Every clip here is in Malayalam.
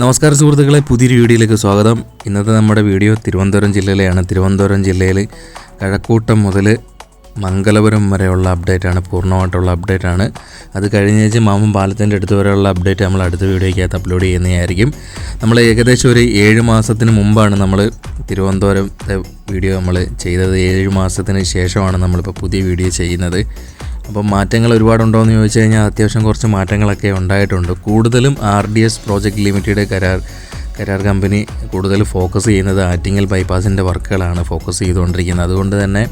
നമസ്കാരം സുഹൃത്തുക്കളെ, പുതിയൊരു വീഡിയോയിലേക്ക് സ്വാഗതം. ഇന്നത്തെ നമ്മുടെ വീഡിയോ തിരുവനന്തപുരം ജില്ലയിലെയാണ്. തിരുവനന്തപുരം ജില്ലയിൽ കഴക്കൂട്ടം മുതൽ മംഗലപുരം വരെയുള്ള അപ്ഡേറ്റാണ്, പൂർണ്ണമായിട്ടുള്ള അപ്ഡേറ്റാണ്. അത് കഴിഞ്ഞേച്ച് മാമൻ പാലത്തിൻ്റെ അടുത്ത് വരെയുള്ള അപ്ഡേറ്റ് നമ്മൾ അടുത്ത വീഡിയോയ്ക്കകത്ത് അപ്ലോഡ് ചെയ്യുന്നതായിരിക്കും. നമ്മൾ ഏകദേശം ഒരു 7 മാസത്തിന് മുമ്പാണ് നമ്മൾ തിരുവനന്തപുരത്തെ വീഡിയോ നമ്മൾ ചെയ്തത്. 7 മാസത്തിന് ശേഷമാണ് നമ്മളിപ്പോൾ പുതിയ വീഡിയോ ചെയ്യുന്നത്. അപ്പം മാറ്റങ്ങൾ ഒരുപാടുണ്ടോ എന്ന് ചോദിച്ചു കഴിഞ്ഞാൽ അത്യാവശ്യം കുറച്ച് മാറ്റങ്ങളൊക്കെ ഉണ്ടായിട്ടുണ്ട്. കൂടുതലും RDS പ്രോജക്റ്റ് ലിമിറ്റഡ് കരാർ കമ്പനി കൂടുതൽ ഫോക്കസ് ചെയ്യുന്നത് ആറ്റിങ്ങൽ ബൈപ്പാസിൻ്റെ വർക്കുകളാണ് ഫോക്കസ് ചെയ്തുകൊണ്ടിരിക്കുന്നത്. അതുകൊണ്ട് തന്നെ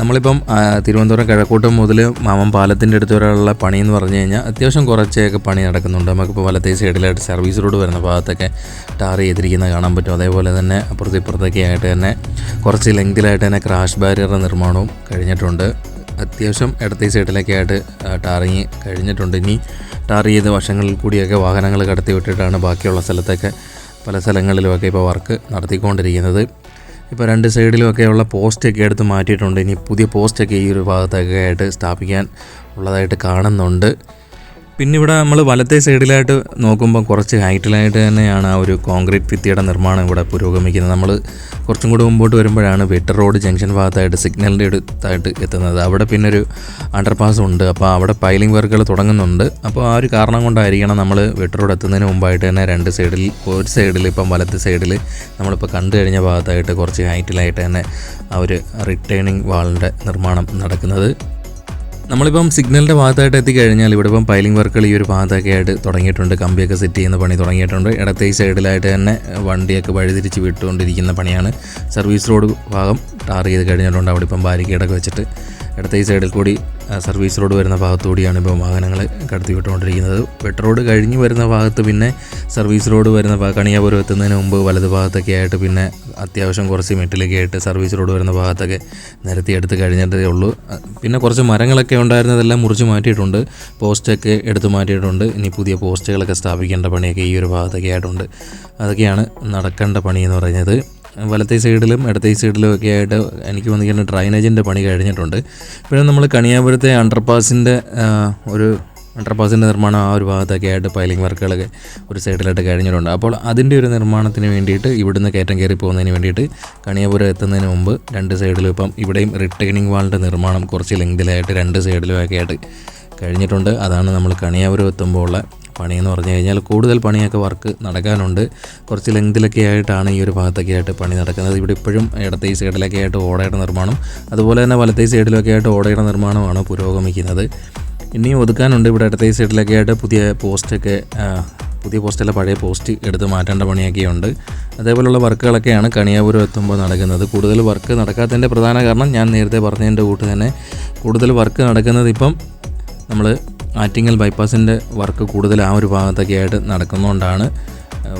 നമ്മളിപ്പം തിരുവനന്തപുരം കഴക്കൂട്ടം മുതൽ മാമൻ പാലത്തിൻ്റെ അടുത്ത് വരെയുള്ള പണി എന്ന് പറഞ്ഞു കഴിഞ്ഞാൽ അത്യാവശ്യം കുറച്ചൊക്കെ പണി നടക്കുന്നുണ്ട്. നമുക്കിപ്പോൾ വലത്തേ സൈഡിലായിട്ട് സർവീസ് റോഡ് വരുന്ന ഭാഗത്തൊക്കെ ടാർ ചെയ്തിരിക്കുന്നത് കാണാൻ പറ്റും. അതേപോലെ തന്നെ ഇപ്പുറത്തൊക്കെ ആയിട്ട് തന്നെ കുറച്ച് ലെങ്തിലായിട്ട് തന്നെ ക്രാഷ് ബാരിയറുടെ നിർമ്മാണവും കഴിഞ്ഞിട്ടുണ്ട്. അത്യാവശ്യം ഇടത്തേ സൈഡിലൊക്കെ ആയിട്ട് ടാറിങ് കഴിഞ്ഞിട്ടുണ്ട്. ഇനി ടാർ ചെയ്ത വശങ്ങളിൽ കൂടിയൊക്കെ വാഹനങ്ങൾ കടത്തി വിട്ടിട്ടാണ് ബാക്കിയുള്ള സ്ഥലത്തൊക്കെ പല സ്ഥലങ്ങളിലുമൊക്കെ ഇപ്പോൾ വർക്ക് നടത്തിക്കൊണ്ടിരിക്കുന്നത്. ഇപ്പോൾ 2 സൈഡിലുമൊക്കെയുള്ള പോസ്റ്റൊക്കെ എടുത്ത് മാറ്റിയിട്ടുണ്ട്. ഇനി പുതിയ പോസ്റ്റൊക്കെ ഈ ഒരു ഭാഗത്തൊക്കെ ആയിട്ട് സ്ഥാപിക്കാൻ ഉള്ളതായിട്ട് കാണുന്നുണ്ട്. പിന്നെ ഇവിടെ നമ്മൾ വലത്തേ സൈഡിലായിട്ട് നോക്കുമ്പോൾ കുറച്ച് ഹൈറ്റിലായിട്ട് തന്നെയാണ് ആ ഒരു കോൺക്രീറ്റ് ഭിത്തിയുടെ നിർമ്മാണം ഇവിടെ പുരോഗമിക്കുന്നത്. നമ്മൾ കുറച്ചും കൂടി മുമ്പോട്ട് വരുമ്പോഴാണ് വെട്ടർ റോഡ് ജംഗ്ഷൻ ഭാഗത്തായിട്ട് സിഗ്നലിൻ്റെ അടുത്തായിട്ട് എത്തുന്നത്. അവിടെ പിന്നെ ഒരു അണ്ടർപാസ് ഉണ്ട്. അപ്പോൾ അവിടെ പൈലിംഗ് വർക്കുകൾ തുടങ്ങുന്നുണ്ട്. അപ്പോൾ ആ ഒരു കാരണം കൊണ്ടായിരിക്കണം നമ്മൾ വെട്ടർ റോഡ് എത്തുന്നതിന് മുമ്പായിട്ട് തന്നെ 2 സൈഡിൽ, ഒരു സൈഡിൽ ഇപ്പം വലത്തെ സൈഡിൽ നമ്മളിപ്പോൾ കണ്ടു കഴിഞ്ഞ ഭാഗത്തായിട്ട് കുറച്ച് ഹൈറ്റിലായിട്ട് തന്നെ ആ ഒരു റിട്ടേണിംഗ് വാളിൻ്റെ നിർമ്മാണം നടക്കുന്നത്. നമ്മളിപ്പം സിഗ്നലിൻ്റെ ഭാഗത്തായിട്ട് എത്തിക്കഴിഞ്ഞാൽ ഇവിടെ ഇപ്പം പൈലിംഗ് വർക്കുകൾ ഈ ഒരു ഭാഗത്തൊക്കെ ആയിട്ട് തുടങ്ങിയിട്ടുണ്ട്. കമ്പിയൊക്കെ സെറ്റ് ചെയ്യുന്ന പണി തുടങ്ങിയിട്ടുണ്ട്. ഇടത്തെ സൈഡിലായിട്ട് തന്നെ വണ്ടിയൊക്കെ വഴിതിരിച്ച് വിട്ടുകൊണ്ടിരിക്കുന്ന പണിയാണ്. സർവീസ് റോഡ് ഭാഗം ടാർ ചെയ്ത് കഴിഞ്ഞിട്ടുണ്ട്. അവിടെ ഇപ്പം ബാരിക്കേഡൊക്കെ വെച്ചിട്ട് ഇടത്തെ സൈഡിൽ കൂടി സർവീസ് റോഡ് വരുന്ന ഭാഗത്തുകൂടിയാണ് ഇപ്പോൾ വാഹനങ്ങൾ കടത്തി വിട്ടുകൊണ്ടിരിക്കുന്നത്. വെട്ടർ റോഡ് കഴിഞ്ഞ് വരുന്ന ഭാഗത്ത് പിന്നെ സർവീസ് റോഡ് വരുന്ന കണിയാപുരം എത്തുന്നതിന് മുമ്പ് വലത് ഭാഗത്തൊക്കെ ആയിട്ട് പിന്നെ അത്യാവശ്യം കുറച്ച് മെറ്റിലൊക്കെ ആയിട്ട് സർവീസ് റോഡ് വരുന്ന ഭാഗത്തൊക്കെ നിരത്തിയെടുത്ത് കഴിഞ്ഞിട്ടേ ഉള്ളൂ. പിന്നെ കുറച്ച് മരങ്ങളൊക്കെ ഉണ്ടായിരുന്നതെല്ലാം മുറിച്ച് മാറ്റിയിട്ടുണ്ട്. പോസ്റ്റൊക്കെ എടുത്ത് മാറ്റിയിട്ടുണ്ട്. ഇനി പുതിയ പോസ്റ്റുകളൊക്കെ സ്ഥാപിക്കേണ്ട പണിയൊക്കെ ഈ ഒരു ഭാഗത്തൊക്കെ ആയിട്ടുണ്ട്. അതൊക്കെയാണ് നടക്കേണ്ട പണി എന്ന് പറയുന്നത്. വലത്തേ സൈഡിലും ഇടത്തേ സൈഡിലും ഒക്കെ ആയിട്ട് എനിക്ക് വന്നിരിക്കുന്ന ഡ്രൈനേജിൻ്റെ പണി കഴിഞ്ഞിട്ടുണ്ട്. പിന്നെ നമ്മൾ കണിയാപുരത്തെ അണ്ടർപാസിൻ്റെ നിർമ്മാണം ആ ഒരു ഭാഗത്തൊക്കെ ആയിട്ട് പൈലിംഗ് വർക്കുകളൊക്കെ ഒരു സൈഡിലായിട്ട് കഴിഞ്ഞിട്ടുണ്ട്. അപ്പോൾ അതിൻ്റെ ഒരു നിർമ്മാണത്തിന് വേണ്ടിയിട്ട് ഇവിടുന്ന് കയറ്റം കയറി പോകുന്നതിന് വേണ്ടിയിട്ട് കണിയാപുരം എത്തുന്നതിന് മുമ്പ് 2 സൈഡിലും ഇപ്പം ഇവിടെയും റിട്ടേണിംഗ് വാളിൻ്റെ നിർമ്മാണം കുറച്ച് ലെങ്തിലായിട്ട് 2 സൈഡിലും ഒക്കെ ആയിട്ട് കഴിഞ്ഞിട്ടുണ്ട്. അതാണ് നമ്മൾ കണിയാപുരം എത്തുമ്പോൾ ഉള്ള പണിയെന്ന് പറഞ്ഞു കഴിഞ്ഞാൽ കൂടുതൽ പണിയൊക്കെ വർക്ക് നടക്കാനുണ്ട്. കുറച്ച് ലെങ്തിലൊക്കെ ആയിട്ടാണ് ഈ ഒരു ഭാഗത്തൊക്കെ ആയിട്ട് പണി നടക്കുന്നത്. ഇവിടെ ഇപ്പോഴും ഇടത്തെ സൈഡിലൊക്കെ ആയിട്ട് ഓടയുടെ നിർമ്മാണം, അതുപോലെ തന്നെ വലത്തെ സൈഡിലൊക്കെ ആയിട്ട് ഓടയുടെ നിർമ്മാണമാണ് പുരോഗമിക്കുന്നത്. ഇനിയും ഒതുക്കാനുണ്ട്. ഇവിടെ ഇടത്തെ സൈഡിലൊക്കെ ആയിട്ട് പുതിയ പോസ്റ്റല്ല പഴയ പോസ്റ്റ് എടുത്ത് മാറ്റേണ്ട പണിയൊക്കെയുണ്ട്. അതേപോലെയുള്ള വർക്കുകളൊക്കെയാണ് കണിയാപുരം എത്തുമ്പോൾ നടക്കുന്നത്. കൂടുതൽ വർക്ക് നടക്കാത്തതിൻ്റെ പ്രധാന കാരണം ഞാൻ നേരത്തെ പറഞ്ഞതിൻ്റെ കൂട്ട് തന്നെ കൂടുതൽ വർക്ക് നടക്കുന്നത് ഇപ്പം നമ്മൾ ആറ്റിങ്ങൽ ബൈപ്പാസിൻ്റെ വർക്ക് കൂടുതൽ ആ ഒരു ഭാഗത്തൊക്കെ ആയിട്ട് നടക്കുന്നതുകൊണ്ടാണ്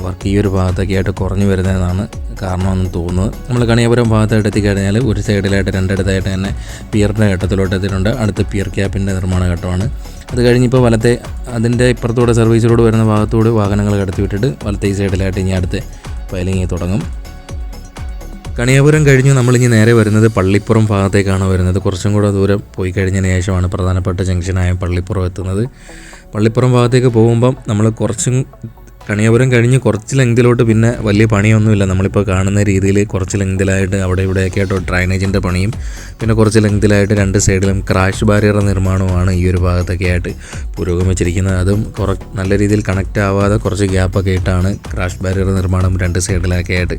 വർക്ക് ഈ ഒരു ഭാഗത്തൊക്കെ ആയിട്ട് കുറഞ്ഞു വരുന്നതെന്നാണ് കാരണമെന്ന് തോന്നുന്നത്. നമ്മൾ കണിയാപുരം ഭാഗത്തായിട്ട് എത്തിക്കഴിഞ്ഞാൽ ഒരു സൈഡിലായിട്ട് 2 ഇടത്തായിട്ട് തന്നെ പിയറിൻ്റെ ഘട്ടത്തിലോട്ട് എത്തിയിട്ടുണ്ട്. അടുത്ത് പിയർ ക്യാപ്പിൻ്റെ നിർമ്മാണ ഘട്ടമാണ്. അത് കഴിഞ്ഞിപ്പോൾ വലത്തെ അതിൻ്റെ ഇപ്പുറത്തൂടെ സർവീസ് റോഡ് വരുന്ന ഭാഗത്തൂടെ വാഹനങ്ങൾ കടത്തി വിട്ടിട്ട് വലത്തെ സൈഡിലായിട്ട് ഇനി അടുത്ത് പൈലിംഗ് തുടങ്ങും. കണിയാപുരം കഴിഞ്ഞ് നമ്മളിനി നേരെ വരുന്നത് പള്ളിപ്പുറം ഭാഗത്തേക്കാണ് വരുന്നത്. കുറച്ചും കൂടെ ദൂരം പോയി കഴിഞ്ഞതിന് ശേഷമാണ് പ്രധാനപ്പെട്ട ജംഗ്ഷനായ പള്ളിപ്പുറം എത്തുന്നത്. പള്ളിപ്പുറം ഭാഗത്തേക്ക് പോകുമ്പം നമ്മൾ കണിയാപുരം കഴിഞ്ഞ് കുറച്ച് ലെങ്തിലോട്ട് പിന്നെ വലിയ പണിയൊന്നുമില്ല. നമ്മളിപ്പോൾ കാണുന്ന രീതിയിൽ കുറച്ച് ലെങ്തിലായിട്ട് അവിടെ ഇവിടെയൊക്കെ ആയിട്ട് ഡ്രൈനേജിൻ്റെ പണിയും പിന്നെ കുറച്ച് ലെങ്തിലായിട്ട് 2 സൈഡിലും ക്രാഷ് ബാരിയറുടെ നിർമ്മാണവുമാണ് ഈ ഒരു ഭാഗത്തൊക്കെ ആയിട്ട് പുരോഗമിച്ചിരിക്കുന്നത്. അതും നല്ല രീതിയിൽ കണക്റ്റ് ആവാതെ കുറച്ച് ഗ്യാപ്പൊക്കെ ഇട്ടാണ് ക്രാഷ് ബാരിയർ നിർമ്മാണം 2 സൈഡിലൊക്കെ ആയിട്ട്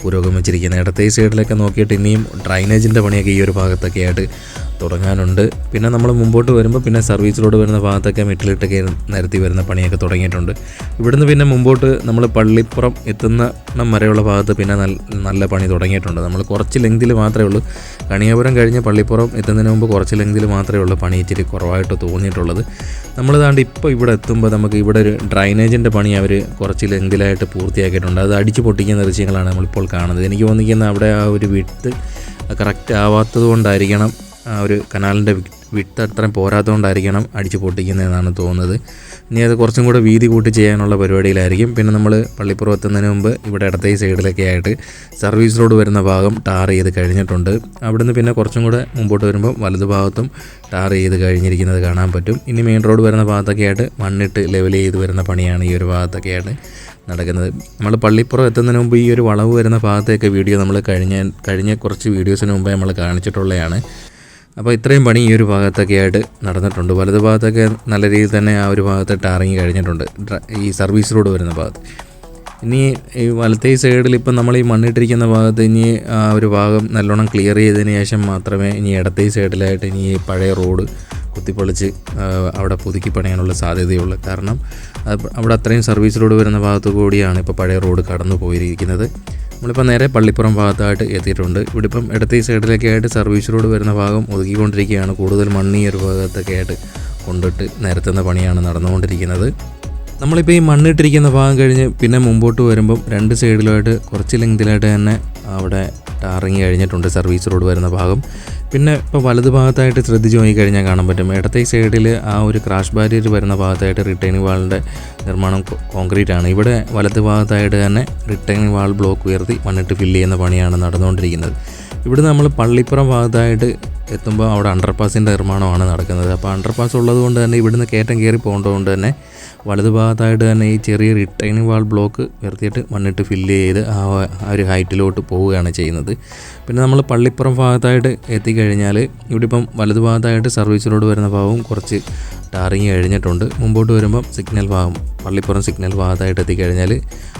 പുരോഗമിച്ചിരിക്കുന്നത്. ഇടത്തെ സൈഡിലൊക്കെ നോക്കിയിട്ട് ഇനിയും ഡ്രൈനേജിൻ്റെ പണിയൊക്കെ ഈ ഒരു ഭാഗത്തൊക്കെ ആയിട്ട് തുടങ്ങാനുണ്ട്. പിന്നെ നമ്മൾ മുമ്പോട്ട് വരുമ്പോൾ പിന്നെ സർവീസ് റോഡ് വരുന്ന ഭാഗത്തൊക്കെ മെറ്റിലിട്ടൊക്കെ നിരത്തി വരുന്ന പണിയൊക്കെ തുടങ്ങിയിട്ടുണ്ട്. ഇവിടുന്ന് പിന്നെ മുമ്പോട്ട് നമ്മൾ പള്ളിപ്പുറം എത്തുന്ന വരെയുള്ള ഭാഗത്ത് പിന്നെ നല്ല പണി തുടങ്ങിയിട്ടുണ്ട്. നമ്മൾ കുറച്ച് ലെങ്തിൽ മാത്രമേ ഉള്ളൂ. കണിയാപുരം കഴിഞ്ഞ് പള്ളിപ്പുറം എത്തുന്നതിന് മുമ്പ് കുറച്ച് ലെങ്തിൽ മാത്രമേ ഉള്ളൂ പണി ഇച്ചിരി കുറവായിട്ട് തോന്നിയിട്ടുള്ളത്. നമ്മൾ ഇപ്പോൾ ഇവിടെ എത്തുമ്പോൾ നമുക്ക് ഇവിടെ ഒരു ഡ്രൈനേജിൻ്റെ പണി അവർ കുറച്ച് ലെങ്തിലായിട്ട് പൂർത്തിയാക്കിയിട്ടുണ്ട്. അത് അടിച്ച് പൊട്ടിക്കുന്ന ദൃശ്യങ്ങളാണ് നമ്മളിപ്പോൾ കാണുന്നത്. എനിക്ക് തോന്നിക്കുന്നത് അവിടെ ആ ഒരു വിഡ്ത്ത് കറക്റ്റ് ആവാത്തത് കൊണ്ടായിരിക്കണം, ആ ഒരു കനാലിൻ്റെ വിട്ട് അത്രയും പോരാത്തതുകൊണ്ടായിരിക്കണം അടിച്ച് പൊട്ടിക്കുന്നതെന്നാണ് തോന്നുന്നത്. ഇനി അത് കുറച്ചും കൂടെ വീതി കൂട്ടി ചെയ്യാനുള്ള പരിപാടിയിലായിരിക്കും. പിന്നെ നമ്മൾ പള്ളിപ്പുറം എത്തുന്നതിന് മുമ്പ് ഇവിടെ ഇടത്തെ സൈഡിലൊക്കെ ആയിട്ട് സർവീസ് റോഡ് വരുന്ന ഭാഗം ടാർ ചെയ്ത് കഴിഞ്ഞിട്ടുണ്ട്. അവിടുന്ന് പിന്നെ കുറച്ചും കൂടെ മുമ്പോട്ട് വരുമ്പോൾ വലതു ഭാഗത്തും ടാർ ചെയ്ത് കഴിഞ്ഞിരിക്കുന്നത് കാണാൻ പറ്റും. ഇനി മെയിൻ റോഡ് വരുന്ന ഭാഗത്തൊക്കെ ആയിട്ട് മണ്ണിട്ട് ലെവൽ ചെയ്ത് വരുന്ന പണിയാണ് ഈ ഒരു ഭാഗത്തൊക്കെ ആയിട്ട് നടക്കുന്നത്. നമ്മൾ പള്ളിപ്പുറം എത്തുന്നതിന് മുമ്പ് ഈ ഒരു വളവ് വരുന്ന ഭാഗത്തേക്ക് വീഡിയോ നമ്മൾ കഴിഞ്ഞ കുറച്ച് വീഡിയോസിന് മുമ്പേ നമ്മൾ കാണിച്ചിട്ടുള്ളതാണ്. അപ്പോൾ ഇത്രയും പണി ഈ ഒരു ഭാഗത്തൊക്കെ ആയിട്ട് നടന്നിട്ടുണ്ട്. വലത് ഭാഗത്തൊക്കെ നല്ല രീതിയിൽ തന്നെ ആ ഒരു ഭാഗത്ത് ടാറിങ് കഴിഞ്ഞിട്ടുണ്ട്, ഈ സർവീസ് റോഡ് വരുന്ന ഭാഗത്ത്. ഇനി ഈ വലത്തേ സൈഡിൽ ഇപ്പം നമ്മൾ ഈ മണ്ണിട്ടിരിക്കുന്ന ഭാഗത്ത് ഇനി ആ ഒരു ഭാഗം നല്ലോണം ക്ലിയർ ചെയ്തതിന് ശേഷം മാത്രമേ ഇനി ഇടത്തേ സൈഡിലായിട്ട് ഇനി ഈ പഴയ റോഡ് കുത്തിപ്പൊളിച്ച് അവിടെ പുതുക്കി പണിയാനുള്ള സാധ്യതയുള്ളൂ. കാരണം അവിടെ അത്രയും സർവീസ് റോഡ് വരുന്ന ഭാഗത്തു കൂടിയാണ് ഇപ്പോൾ പഴയ റോഡ് കടന്നു പോയിരിക്കുന്നത്. നമ്മളിപ്പോൾ നേരെ പള്ളിപ്പുറം ഭാഗത്തായിട്ട് എത്തിയിട്ടുണ്ട്. ഇവിടെ ഇപ്പം ഇടത്തേ സൈഡിലൊക്കെ ആയിട്ട് സർവീസ് റോഡ് വരുന്ന ഭാഗം ഒതുക്കിക്കൊണ്ടിരിക്കുകയാണ്. കൂടുതൽ മണ്ണ് ഈ ഒരു ഭാഗത്തൊക്കെ ആയിട്ട് കൊണ്ടിട്ട് നിരത്തുന്ന പണിയാണ് നടന്നുകൊണ്ടിരിക്കുന്നത്. നമ്മളിപ്പോൾ ഈ മണ്ണിട്ടിരിക്കുന്ന ഭാഗം കഴിഞ്ഞ് പിന്നെ മുമ്പോട്ട് വരുമ്പം രണ്ട് സൈഡിലുമായിട്ട് കുറച്ച് ലെങ്തിലായിട്ട് തന്നെ അവിടെ ടാറിങ് കഴിഞ്ഞിട്ടുണ്ട് സർവീസ് റോഡ് വരുന്ന ഭാഗം. പിന്നെ ഇപ്പോൾ വലത് ഭാഗത്തായിട്ട് ശ്രദ്ധിച്ച് നോക്കിക്കഴിഞ്ഞാൽ കാണാൻ പറ്റും, ഇടത്തെ സൈഡിൽ ആ ഒരു ക്രാഷ് ബാരിയർ വരുന്ന ഭാഗത്തായിട്ട് റിട്ടേണിംഗ് വാളിൻ്റെ നിർമ്മാണം കോൺക്രീറ്റ് ആണ്. ഇവിടെ വലത് ഭാഗത്തായിട്ട് തന്നെ റിട്ടേണിംഗ് വാൾ ബ്ലോക്ക് ഉയർത്തി മണ്ണിട്ട് ഫില്ല് ചെയ്യുന്ന പണിയാണ് നടന്നുകൊണ്ടിരിക്കുന്നത്. ഇവിടെ നമ്മൾ പള്ളിപ്പുറം ഭാഗത്തായിട്ട് എത്തുമ്പോൾ അവിടെ അണ്ടർപാസിൻ്റെ നിർമ്മാണമാണ് നടക്കുന്നത്. അപ്പോൾ അണ്ടർപാസ് ഉള്ളത് കൊണ്ട് തന്നെ ഇവിടുന്ന് കയറ്റം കയറി പോകേണ്ടതുകൊണ്ട് തന്നെ വലത് ഭാഗത്തായിട്ട് തന്നെ ഈ ചെറിയ റിട്ടേണിംഗ് വാൾ ബ്ലോക്ക് ഉയർത്തിയിട്ട് മണ്ണിട്ട് ഫില്ല് ചെയ്ത് ആ ഒരു ഹൈറ്റിലോട്ട് പോവുകയാണ് ചെയ്യുന്നത്. പിന്നെ നമ്മൾ പള്ളിപ്പുറം ഭാഗത്തായിട്ട് എത്തിക്കഴിഞ്ഞാൽ ഇവിടെ ഇപ്പം വലത് ഭാഗത്തായിട്ട് സർവീസ് റോഡ് വരുന്ന ഭാഗവും കുറച്ച് ടാറിങ് കഴിഞ്ഞിട്ടുണ്ട്. മുമ്പോട്ട് വരുമ്പം സിഗ്നൽ ഭാഗം പള്ളിപ്പുറം സിഗ്നൽ ഭാഗത്തായിട്ട് എത്തിക്കഴിഞ്ഞാൽ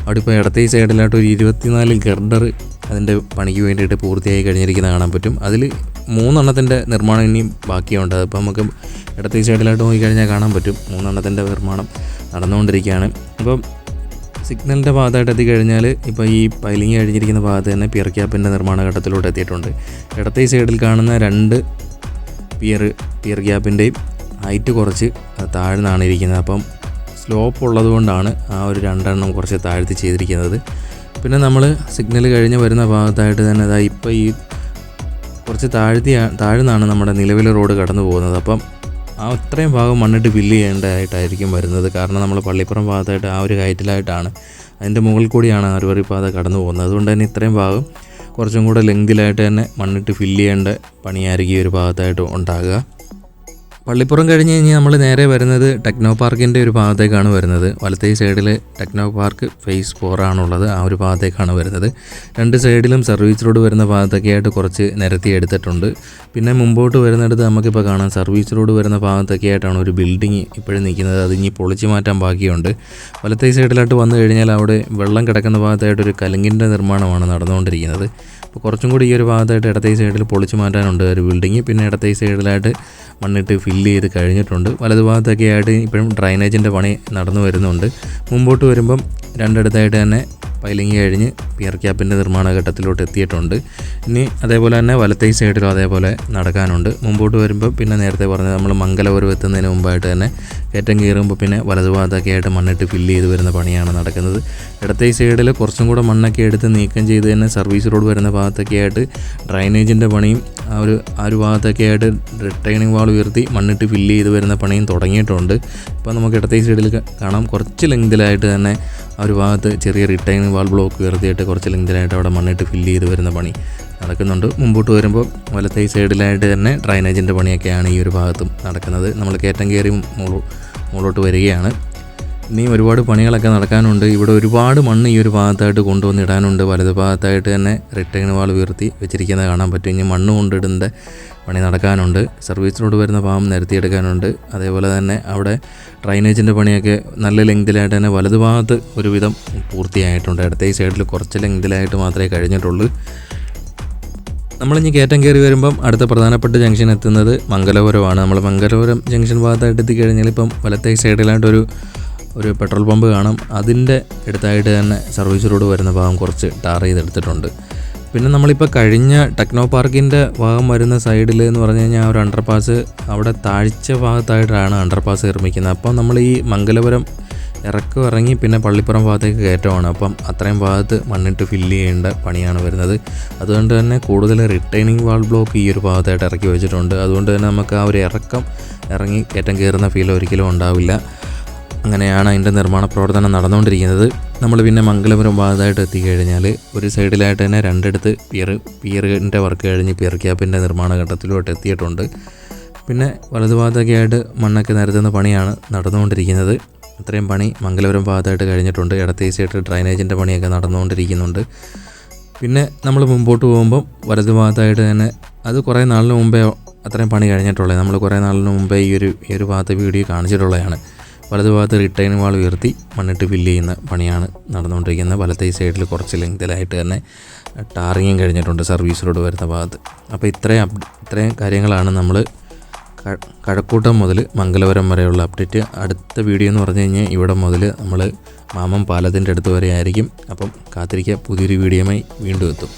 അവിടെ ഇപ്പോൾ ഇടത്തേ സൈഡിലായിട്ട് ഒരു 24 ഗർഡർ അതിൻ്റെ പണിക്ക് വേണ്ടിയിട്ട് പൂർത്തിയായി കഴിഞ്ഞിരിക്കുന്നത് കാണാൻ പറ്റും. അതിൽ 3 എണ്ണത്തിൻ്റെ നിർമ്മാണം ഇനിയും ബാക്കിയുണ്ട്. അതിപ്പോൾ നമുക്ക് ഇടത്തേ സൈഡിലായിട്ട് നോക്കിക്കഴിഞ്ഞാൽ കാണാൻ പറ്റും 3 എണ്ണത്തിൻ്റെ നിർമ്മാണം നടന്നുകൊണ്ടിരിക്കുകയാണ്. അപ്പോൾ സിഗ്നലിൻ്റെ ഭാഗത്തായിട്ട് എത്തിക്കഴിഞ്ഞാൽ ഇപ്പോൾ ഈ പൈലിങ് കഴിഞ്ഞിരിക്കുന്ന ഭാഗത്ത് തന്നെ പിയർ ക്യാപ്പിൻ്റെ നിർമ്മാണ ഘട്ടത്തിലോട്ട് എത്തിയിട്ടുണ്ട്. ഇടത്തേ സൈഡിൽ കാണുന്ന 2 പിയർ ക്യാപ്പിൻ്റെയും ഹൈറ്റ് കുറച്ച് താഴ്ന്നാണ് ഇരിക്കുന്നത്. അപ്പം സ്ലോപ്പ് ഉള്ളത് കൊണ്ടാണ് ആ ഒരു 2 എണ്ണം കുറച്ച് താഴ്ത്തി ചെയ്തിരിക്കുന്നത്. പിന്നെ നമ്മൾ സിഗ്നൽ കഴിഞ്ഞ് വരുന്ന ഭാഗത്തായിട്ട് തന്നെ അതായത് ഇപ്പോൾ ഈ കുറച്ച് താഴ്ന്നാണ് നമ്മുടെ നിലവിലെ റോഡ് കടന്നു പോകുന്നത്. അപ്പം ആ അത്രയും ഭാഗം മണ്ണിട്ട് ഫില്ല് ചെയ്യേണ്ടതായിട്ടായിരിക്കും വരുന്നത്. കാരണം നമ്മൾ പള്ളിപ്പുറം ഭാഗത്തായിട്ട് ആ ഒരു ഹൈറ്റിലായിട്ടാണ്, അതിൻ്റെ മുകളിൽ കൂടിയാണ് ആറുവരി പാത കടന്നു പോകുന്നത്. അതുകൊണ്ട് തന്നെ ഇത്രയും ഭാഗം കുറച്ചും കൂടെ ലെങ്തിലായിട്ട് തന്നെ മണ്ണിട്ട് ഫില്ല് ചെയ്യേണ്ട പണിയായിരിക്കും ഈ ഒരു ഭാഗത്തായിട്ട് ഉണ്ടാകുക. പള്ളിപ്പുറം കഴിഞ്ഞ് കഴിഞ്ഞാൽ നമ്മൾ നേരെ വരുന്നത് ടെക്നോ പാർക്കിൻ്റെ ഒരു ഭാഗത്തേക്കാണ് വരുന്നത്. വലത്തേ സൈഡിൽ ടെക്നോ പാർക്ക് ഫേസ് 4 ആണുള്ളത്, ആ ഒരു ഭാഗത്തേക്കാണ് വരുന്നത്. 2 സൈഡിലും സർവീസ് റോഡ് വരുന്ന ഭാഗത്തൊക്കെ ആയിട്ട് കുറച്ച് നിരത്തി എടുത്തിട്ടുണ്ട്. പിന്നെ മുമ്പോട്ട് വരുന്നിടത്ത് നമുക്കിപ്പോൾ കാണാം സർവീസ് റോഡ് വരുന്ന ഭാഗത്തൊക്കെ ആയിട്ടാണ് ഒരു ബിൽഡിങ് ഇപ്പോഴും നിൽക്കുന്നത്. അത് ഇനി പൊളിച്ച് മാറ്റാൻ ബാക്കിയുണ്ട്. വലത്തേ സൈഡിലായിട്ട് വന്നു കഴിഞ്ഞാൽ അവിടെ വെള്ളം കിടക്കുന്ന ഭാഗത്തായിട്ടൊരു കലുങ്കിൻ്റെ നിർമ്മാണമാണ് നടന്നുകൊണ്ടിരിക്കുന്നത്. അപ്പോൾ കുറച്ചും കൂടി ഈ ഒരു ഭാഗത്തായിട്ട് ഇടത്തേ സൈഡിൽ പൊളിച്ച് മാറ്റാനുണ്ട് ഒരു ബിൽഡിങ്. പിന്നെ ഇടത്തേ സൈഡിലായിട്ട് മണ്ണിട്ട് ഫില്ല് ചെയ്ത് കഴിഞ്ഞിട്ടുണ്ട്. വലത് ഭാഗത്തൊക്കെ ആയിട്ട് ഇപ്പോഴും ഡ്രൈനേജിൻ്റെ പണി നടന്നു വരുന്നുണ്ട്. മുമ്പോട്ട് വരുമ്പം രണ്ടിടത്തായിട്ട് തന്നെ പൈലിങ് കഴിഞ്ഞ് പിയർ ക്യാപ്പിൻ്റെ നിർമ്മാണ ഘട്ടത്തിലോട്ട് എത്തിയിട്ടുണ്ട്. ഇനി അതേപോലെ തന്നെ വലത്തേ സൈഡിലും അതേപോലെ നടക്കാനുണ്ട്. മുമ്പോട്ട് വരുമ്പോൾ പിന്നെ നേരത്തെ പറഞ്ഞത് നമ്മൾ മംഗലപുരം എത്തുന്നതിന് മുമ്പായിട്ട് തന്നെ കയറ്റം കയറുമ്പോൾ പിന്നെ വലത് ഭാഗത്തൊക്കെ ആയിട്ട് മണ്ണിട്ട് ഫില്ല് ചെയ്ത് വരുന്ന പണിയാണ് നടക്കുന്നത്. ഇടത്തേ സൈഡിൽ കുറച്ചും കൂടെ മണ്ണൊക്കെ എടുത്ത് നീക്കം ചെയ്ത് തന്നെ സർവീസ് റോഡ് വരുന്ന ഭാഗത്തൊക്കെ ആയിട്ട് ഡ്രൈനേജിൻ്റെ പണിയും ആ ഒരു ഭാഗത്തൊക്കെ ആയിട്ട് റിട്ടേണിംഗ് വാൾ ഉയർത്തി മണ്ണിട്ട് ഫില്ല് ചെയ്ത് വരുന്ന പണിയും തുടങ്ങിയിട്ടുണ്ട്. ഇപ്പോൾ നമുക്ക് ഇടത്തേ സൈഡിൽ കാണാം കുറച്ച് ലെങ്തിലായിട്ട് തന്നെ ആ ഒരു ഭാഗത്ത് ചെറിയ റിട്ടേണിംഗ് വാൾ ബ്ലോക്ക് ഉയർത്തിയിട്ട് കുറച്ച് ലെങ്തിലായിട്ട് അവിടെ മണ്ണിട്ട് ഫില്ല് ചെയ്ത് വരുന്ന പണി നടക്കുന്നുണ്ട്. മുമ്പോട്ട് വരുമ്പോൾ വലത്തേ സൈഡിലായിട്ട് തന്നെ ഡ്രൈനേജിൻ്റെ പണിയൊക്കെയാണ് ഈ ഒരു ഭാഗത്തും നടക്കുന്നത്. നമ്മൾ കയറ്റം കയറി മുകളോട്ട് വരികയാണ്. ഇനിയും ഒരുപാട് പണികളൊക്കെ നടക്കാനുണ്ട്. ഇവിടെ ഒരുപാട് മണ്ണ് ഈ ഒരു ഭാഗത്തായിട്ട് കൊണ്ടുവന്നിടാനുണ്ട്. വലത് ഭാഗത്തായിട്ട് തന്നെ റിട്ടേൺ വാൾ ഉയർത്തി വെച്ചിരിക്കുന്നത് കാണാൻ പറ്റും. ഇനി മണ്ണ് കൊണ്ടിടുന്ന പണി നടക്കാനുണ്ട്. സർവീസ് റോഡ് വരുന്ന ഭാഗം നിരത്തിയെടുക്കാനുണ്ട്. അതേപോലെ തന്നെ അവിടെ ഡ്രൈനേജിൻ്റെ പണിയൊക്കെ നല്ല ലെങ്തിലായിട്ട് തന്നെ വലത് ഭാഗത്ത് ഒരുവിധം പൂർത്തിയായിട്ടുണ്ട്. ഇടത്തേ സൈഡിൽ കുറച്ച് ലെങ്തിലായിട്ട് മാത്രമേ കഴിഞ്ഞിട്ടുള്ളൂ. നമ്മളിനി കയറ്റം കയറി വരുമ്പം അടുത്ത പ്രധാനപ്പെട്ട ജംഗ്ഷൻ എത്തുന്നത് മംഗലപുരമാണ്. നമ്മൾ മംഗലപുരം ജംഗ്ഷൻ ഭാഗത്തായിട്ട് എത്തിക്കഴിഞ്ഞാൽ ഇപ്പം വലത്തേ സൈഡിലായിട്ടൊരു പെട്രോൾ പമ്പ് കാണാം. അതിൻ്റെ അടുത്തായിട്ട് തന്നെ സർവീസ് റോഡ് വരുന്ന ഭാഗം കുറച്ച് ടാർ ചെയ്തെടുത്തിട്ടുണ്ട്. പിന്നെ നമ്മളിപ്പോൾ കഴിഞ്ഞ ടെക്നോ പാർക്കിൻ്റെ ഭാഗം വരുന്ന സൈഡിൽ എന്ന് പറഞ്ഞു കഴിഞ്ഞാൽ ഒരു അണ്ടർപാസ് അവിടെ താഴ്ച ഭാഗത്തായിട്ടാണ് അണ്ടർപാസ് നിർമ്മിക്കുന്നത്. അപ്പം നമ്മൾ ഈ മംഗലപുരം ഇറങ്ങി പിന്നെ പള്ളിപ്പുറം ഭാഗത്തേക്ക് കയറ്റമാണ്. അപ്പം അത്രയും ഭാഗത്ത് മണ്ണിട്ട് ഫില്ല് ചെയ്യേണ്ട പണിയാണ് വരുന്നത്. അതുകൊണ്ട് തന്നെ കൂടുതൽ റിട്ടേണിംഗ് വാൾ ബ്ലോക്ക് ഈ ഒരു ഭാഗത്തായിട്ട് ഇറക്കി വെച്ചിട്ടുണ്ട്. അതുകൊണ്ട് തന്നെ നമുക്ക് ആ ഒരു ഇറങ്ങി കയറ്റം കയറുന്ന ഫീൽ ഒരിക്കലും ഉണ്ടാവില്ല. അങ്ങനെയാണ് അതിൻ്റെ നിർമ്മാണ പ്രവർത്തനം നടന്നുകൊണ്ടിരിക്കുന്നത്. നമ്മൾ പിന്നെ മംഗലപുരം ഭാഗത്തായിട്ട് എത്തിക്കഴിഞ്ഞാൽ ഒരു സൈഡിലായിട്ട് തന്നെ രണ്ടിടത്ത് പിയറിൻ്റെ വർക്ക് കഴിഞ്ഞ് പിയർ ക്യാപ്പിൻ്റെ നിർമ്മാണ ഘട്ടത്തിലോട്ട് എത്തിയിട്ടുണ്ട്. പിന്നെ വലതു ഭാഗത്തൊക്കെ ആയിട്ട് മണ്ണൊക്കെ നിരത്തുന്ന പണിയാണ് നടന്നുകൊണ്ടിരിക്കുന്നത്. അത്രയും പണി മംഗലപുരം ഭാഗത്തായിട്ട് കഴിഞ്ഞിട്ടുണ്ട്. ഇടത്തെ സൈഡ് ഡ്രൈനേജിൻ്റെ പണിയൊക്കെ നടന്നുകൊണ്ടിരിക്കുന്നുണ്ട്. പിന്നെ നമ്മൾ മുമ്പോട്ട് പോകുമ്പം വലതു ഭാഗത്തായിട്ട് തന്നെ അത് കുറേ നാളിന് മുമ്പേ അത്രയും പണി കഴിഞ്ഞിട്ടുള്ളത്. നമ്മൾ കുറേ നാളിന് മുമ്പേ ഈ ഒരു ഭാഗത്ത് വീഡിയോ കാണിച്ചിട്ടുള്ളതാണ്. വലതു ഭാഗത്ത് റിട്ടൈൻ വാൾ ഉയർത്തി മണ്ണിട്ട് ഫില്ല് ചെയ്യുന്ന പണിയാണ് നടന്നുകൊണ്ടിരിക്കുന്നത്. വലത്തെ സൈഡിൽ കുറച്ച് ലെങ്തിലായിട്ട് തന്നെ ടാറിങ്ങും കഴിഞ്ഞിട്ടുണ്ട് സർവീസ് റോഡ് വരുന്ന ഭാഗത്ത്. അപ്പോൾ ഇത്രയും കാര്യങ്ങളാണ് നമ്മൾ കഴക്കൂട്ടം മുതൽ മംഗലപുരം വരെയുള്ള അപ്ഡേറ്റ്. അടുത്ത വീഡിയോ എന്ന് പറഞ്ഞു കഴിഞ്ഞാൽ ഇവിടെ മുതൽ നമ്മൾ മാമം പാലത്തിൻ്റെ അടുത്ത് വരെ ആയിരിക്കും. അപ്പം കാത്തിരിക്കുക, പുതിയൊരു വീഡിയോയുമായി വീണ്ടും എത്തും.